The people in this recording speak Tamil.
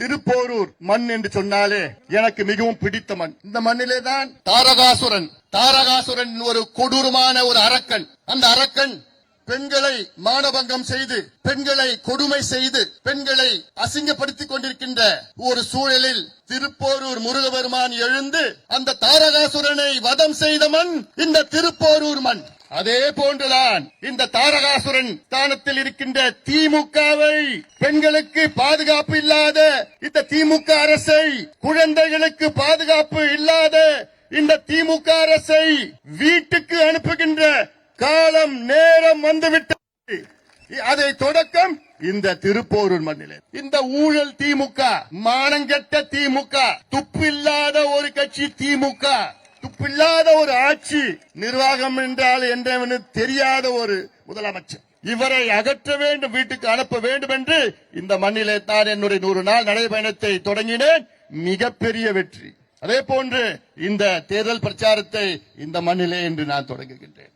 திருப்போரூர் மண் என்று சொன்னாலே எனக்கு மிகவும் பிடித்த மண். இந்த மண்ணிலே தான் தாரகாசுரன் ஒரு கொடூரமான ஒரு அரக்கன். அந்த அரக்கன் பெண்களை மானபங்கம் செய்து, பெண்களை கொடுமை செய்து, பெண்களை அசிங்கப்படுத்திக் கொண்டிருக்கின்ற ஒரு சூழலில் திருப்போரூர் முருகபெருமான் எழுந்து அந்த தாரகாசுரனை வதம் செய்த மண் இந்த திருப்போரூர் மண். அதே போன்றுதான் இந்த தாரகாசுரன் ஸ்தானத்தில் இருக்கின்ற திமுகவை, பெண்களுக்கு பாதுகாப்பு இல்லாத இந்த திமுக அரசை, குழந்தைகளுக்கு பாதுகாப்பு இல்லாத இந்த திமுக அரசை வீட்டுக்கு அனுப்புகின்ற காலம் நேரம் வந்துவிட்டது. அதை தொடக்கம் இந்த திருப்போரூர் மண்ணிலே. இந்த ஊழல் திமுக, மானங்கெட்ட திமுக, துப்பில்லாத ஒரு கட்சி திமுக, துப்பில்லாத ஒரு ஆட்சி, நிர்வாகம் என்றால் என்னவென்று தெரியாத ஒரு முதலமைச்சர், இவரை அகற்ற வேண்டும், வீட்டுக்கு அனுப்ப வேண்டும் என்று இந்த மண்ணிலே தான் என்னுடைய 100 நாள் நடைபயணத்தை தொடங்கினேன். மிகப்பெரிய வெற்றி. அதே போன்று இந்த தேர்தல் பிரச்சாரத்தை இந்த மண்ணிலே என்று நான் தொடங்குகின்றேன்.